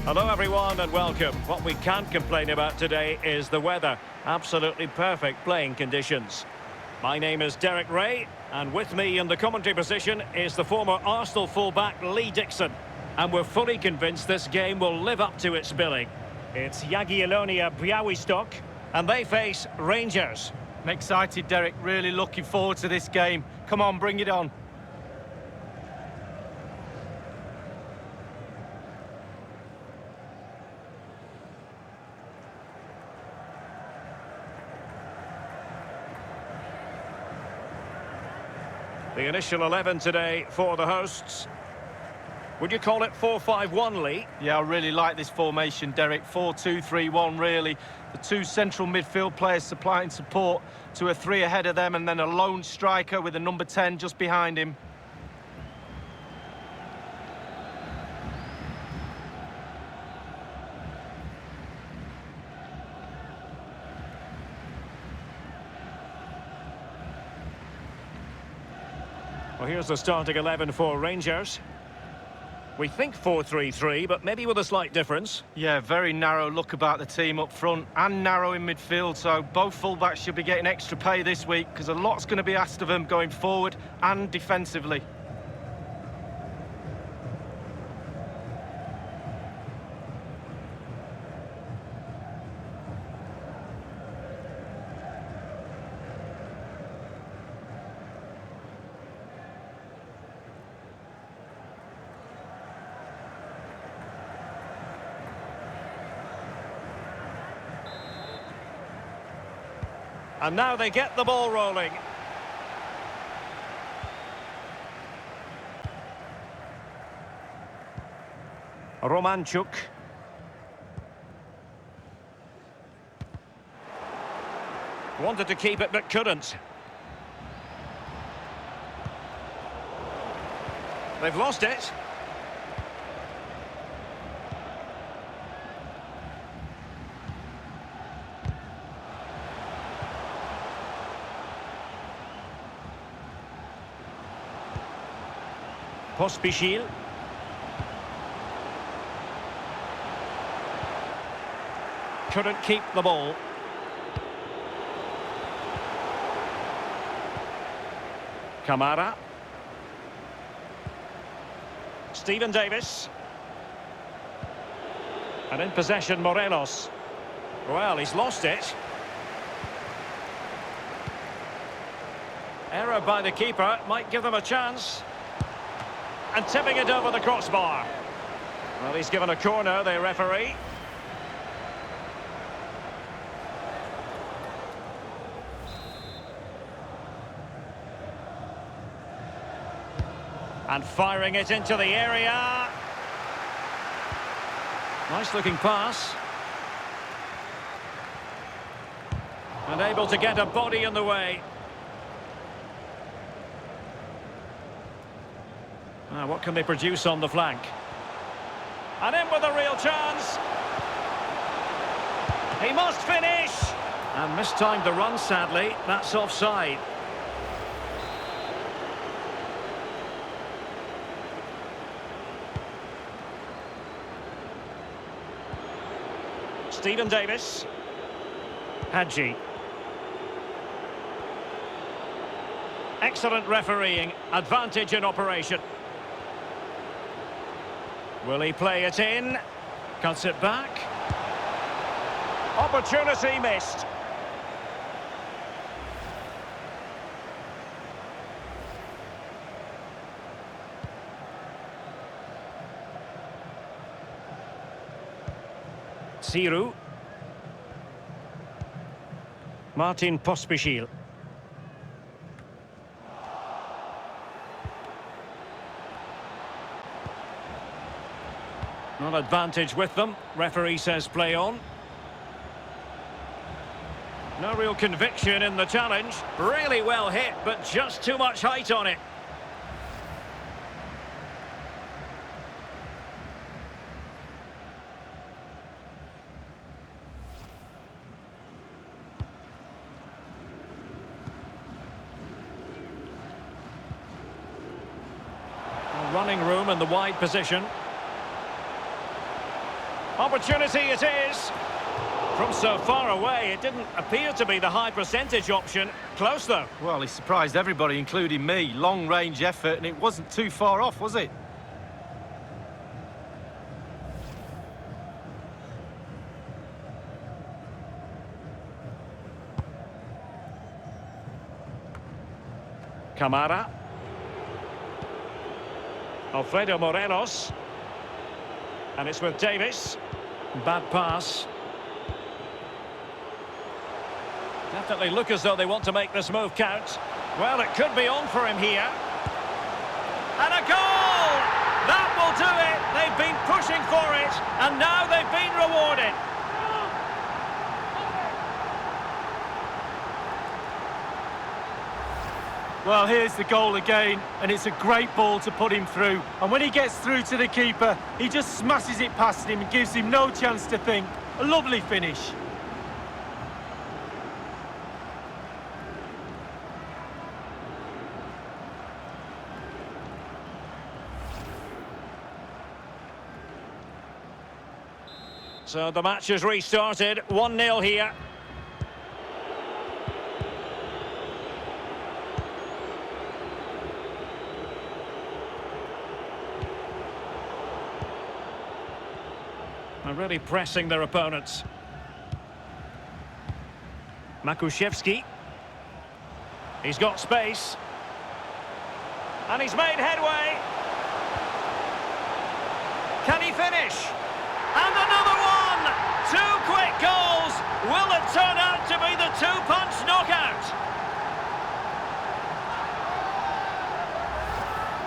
Hello everyone and welcome. What we can't complain about today is the weather. Absolutely perfect playing conditions. My name is Derek Ray, and with me in the commentary position is the former Arsenal fullback Lee Dixon. And we're fully convinced this game will live up to its billing. It's Jagiellonia Białystok, and they face Rangers. I'm excited, Derek. Really looking forward to this game. Come on, bring it on. The initial 11 today for the hosts. Would you call it 4-5-1, Lee? Yeah, I really like this formation, Derek. 4-2-3-1, really. The two central midfield players supplying support to a three ahead of them, and then a lone striker with a number 10 just behind him. Well, here's the starting 11 for Rangers. We think 4-3-3, but maybe with a slight difference. Yeah, very narrow look about the team up front and narrow in midfield, so both fullbacks should be getting extra pay this week because a lot's going to be asked of them going forward and defensively. And now they get the ball rolling. Romanchuk. Wanted to keep it but couldn't. They've lost it. Pospisil. Couldn't keep the ball. Kamara. Stephen Davis. And in possession, Morelos. Well, he's lost it. Error by the keeper might give them a chance. And tipping it over the crossbar. Well, he's given a corner, the referee. And firing it into the area. Nice looking pass. And able to get a body in the way. Now, what can they produce on the flank? And in with a real chance. He must finish. And mistimed the run, sadly. That's offside. Stephen Davis. Hadji. Excellent refereeing. Advantage in operation. Will he play it in? Cuts it back. Opportunity missed. Siru. Martin Pospisil. Not advantage with them. Referee says play on. No real conviction in the challenge. Really well hit, but just too much height on it. Running room in the wide position. Opportunity it is. From so far away, it didn't appear to be the high percentage option. Close, though. Well, he surprised everybody, including me. Long-range effort, and it wasn't too far off, was it? Camara. Alfredo Morelos. And it's with Davis. Bad pass. Definitely look as though they want to make this move count. Well, it could be on for him here. And a goal! That will do it! They've been pushing for it, and now they've been rewarded. Well, here's the goal again, and it's a great ball to put him through. And when he gets through to the keeper, he just smashes it past him and gives him no chance to think. A lovely finish. So the match has restarted, 1-0 here. They're really pressing their opponents. Makuszewski. He's got space. And he's made headway. Can he finish? And another one! 2 quick goals! Will it turn out to be the 2-punch knockout?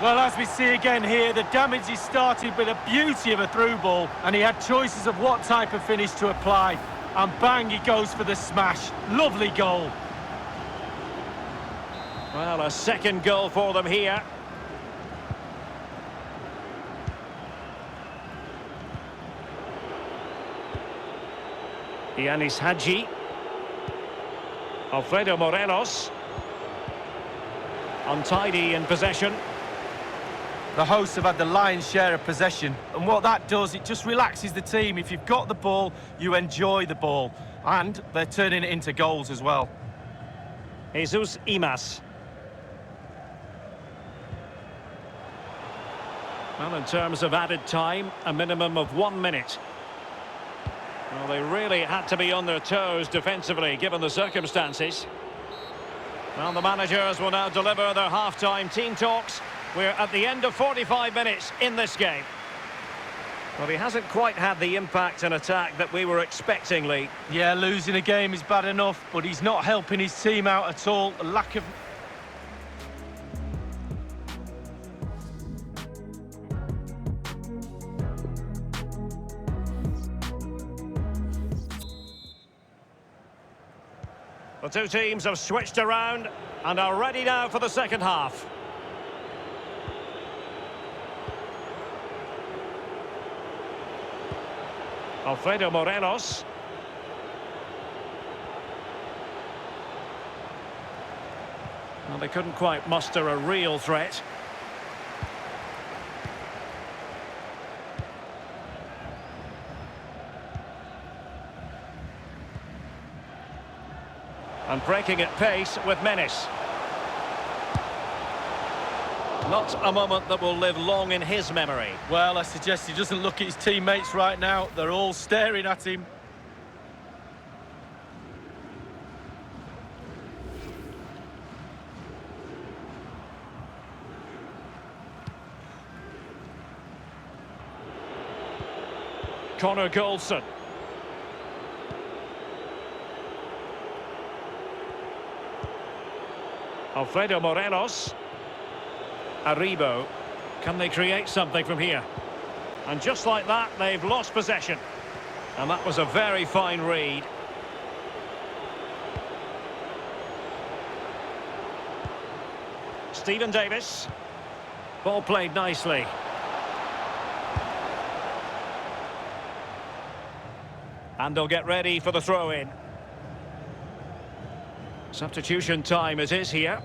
Well, as we see again here, the damage is started with a beauty of a through ball, and he had choices of what type of finish to apply. And bang, he goes for the smash. Lovely goal. Well, a second goal for them here. Yanis Hadji. Alfredo Morelos. Untidy in possession. The hosts have had the lion's share of possession, and what that does, it just relaxes the team. If you've got the ball, you enjoy the ball, and they're turning it into goals as well. Jesus Imas. Well, in terms of added time, a minimum of 1 minute. Well, they really had to be on their toes defensively, given the circumstances. Well, the managers will now deliver their half-time team talks. We're at the end of 45 minutes in this game. Well, he hasn't quite had the impact and attack that we were expecting, Lee. Yeah, losing a game is bad enough, but he's not helping his team out at all. A lack of... The two teams have switched around and are ready now for the second half. Alfredo Morelos. Well, they couldn't quite muster a real threat. And breaking at pace with menace. Not a moment that will live long in his memory. Well, I suggest he doesn't look at his teammates right now. They're all staring at him. Connor Goldson. Alfredo Morelos. Aribo. Can they create something from here? And just like that, they've lost possession. And that was a very fine read. Stephen Davis. Ball played nicely. And they'll get ready for the throw-in. Substitution time it is here.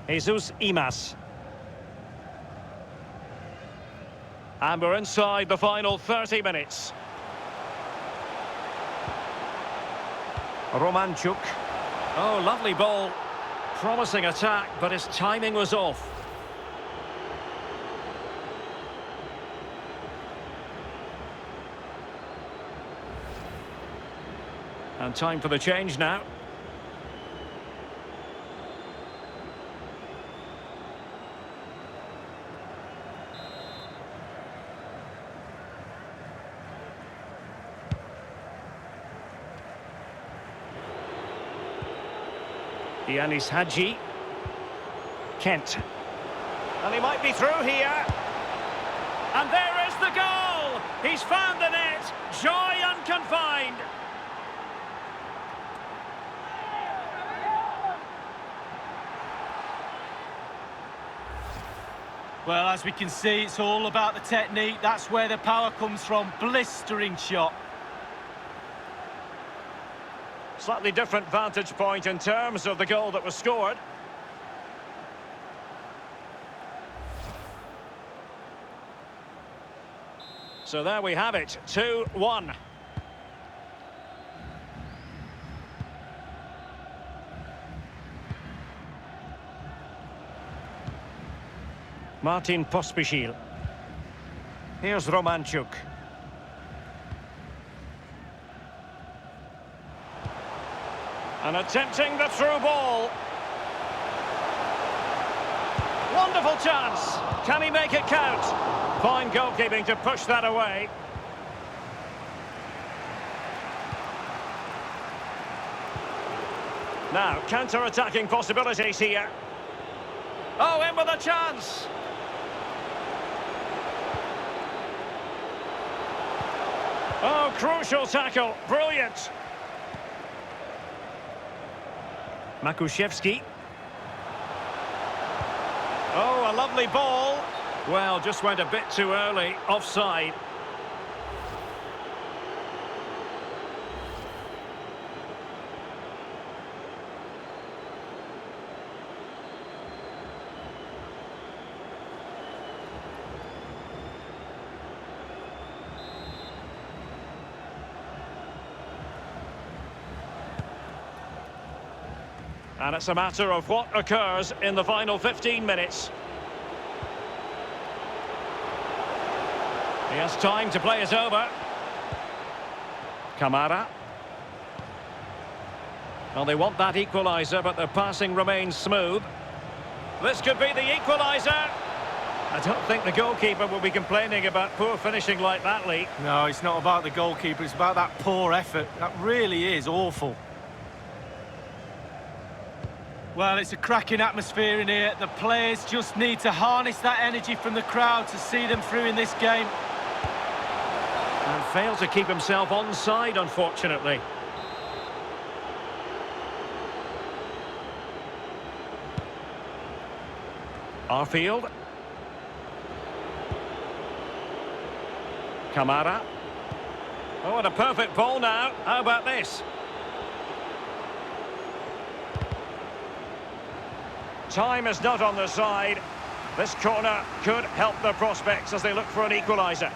Jesus Imas. And we're inside the final 30 minutes. Romanchuk. Oh, lovely ball. Promising attack, but his timing was off. And time for the change now. Yanis Hadji. Kent. And he might be through here. And there is the goal! He's found the net. Joy unconfined. Well, as we can see, it's all about the technique. That's where the power comes from. Blistering shot. Slightly different vantage point in terms of the goal that was scored. So there we have it, 2-1. Martin Pospisil. Here's Romanchuk. And attempting the through ball. Wonderful chance. Can he make it count? Fine goalkeeping to push that away. Now, counter-attacking possibilities here. Oh, in with a chance. Oh, crucial tackle. Brilliant. Makuszewski. Oh, a lovely ball. Well, just went a bit too early. Offside. And it's a matter of what occurs in the final 15 minutes. He has time to play it over. Kamara. Well, they want that equaliser, but their passing remains smooth. This could be the equaliser. I don't think the goalkeeper will be complaining about poor finishing like that, Lee. No, it's not about the goalkeeper, it's about that poor effort. That really is awful. Well, it's a cracking atmosphere in here. The players just need to harness that energy from the crowd to see them through in this game. And failed to keep himself onside, unfortunately. Arfield. Kamara. Oh, and a perfect ball now. How about this? Time is not on their side. This corner could help their prospects as they look for an equaliser.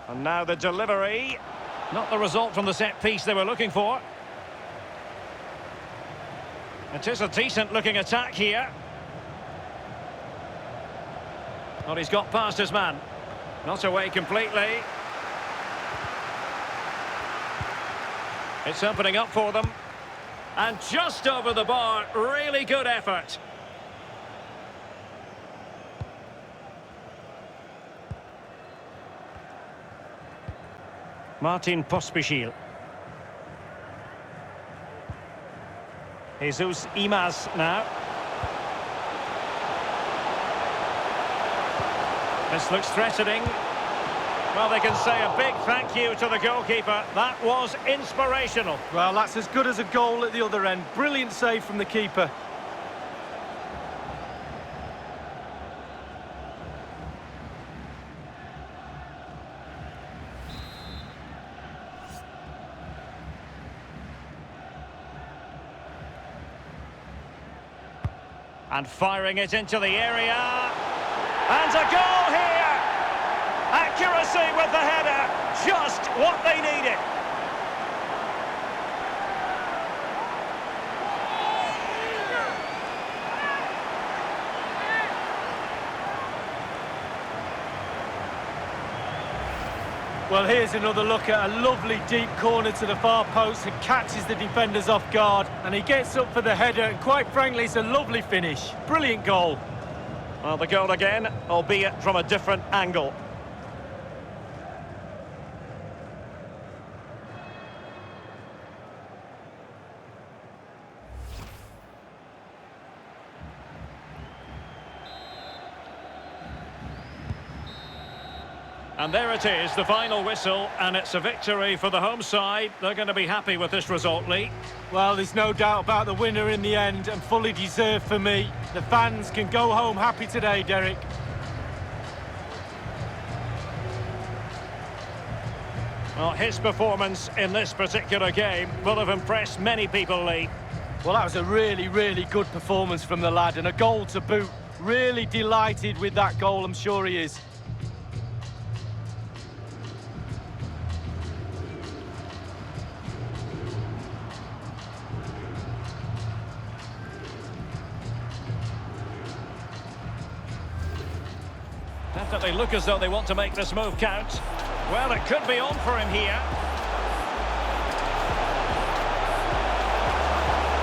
And now the delivery. Not the result from the set piece they were looking for. It is a decent looking attack here. Well, he's got past his man. Not away completely. It's opening up for them. And just over the bar, really good effort. Martin Pospisil. Jesus Imas now. This looks threatening. Well, they can say a big thank you to the goalkeeper. That was inspirational. Well, that's as good as a goal at the other end. Brilliant save from the keeper. And firing it into the area. And a goal here! Accuracy with the header, just what they needed. Well, here's another look at a lovely deep corner to the far post and catches the defenders off guard. And he gets up for the header, and quite frankly, it's a lovely finish. Brilliant goal. Well, the goal again, albeit from a different angle. And there it is, the final whistle, and it's a victory for the home side. They're going to be happy with this result, Lee. Well, there's no doubt about the winner in the end, and fully deserved for me. The fans can go home happy today, Derek. Well, his performance in this particular game will have impressed many people, Lee. Well, that was a really, really good performance from the lad, and a goal to boot. Really delighted with that goal, I'm sure he is. Definitely look as though they want to make this move count. Well, it could be on for him here.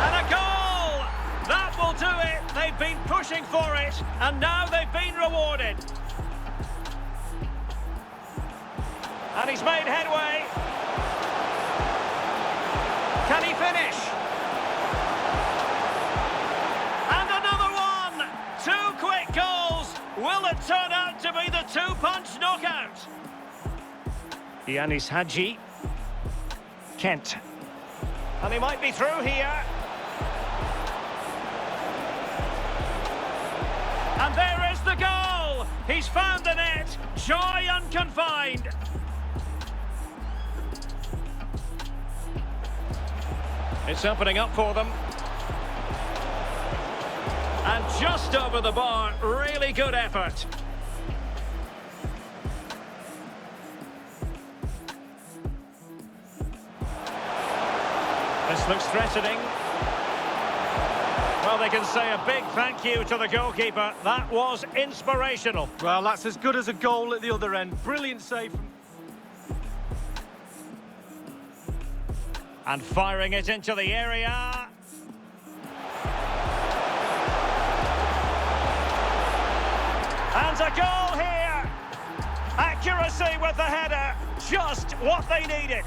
And a goal! That will do it. They've been pushing for it, and now they've been rewarded. And he's made headway. Can he finish? And another one! Two quick goals. Will it turn out to be the two-punch knockout? Yanis Hadji. Kent. And he might be through here. And there is the goal! He's found the net. Joy unconfined. It's opening up for them. And just over the bar, really good effort. This looks threatening. Well, they can say a big thank you to the goalkeeper. That was inspirational. Well, that's as good as a goal at the other end. Brilliant save from... And firing it into the area. And a goal here! Accuracy with the header, just what they needed.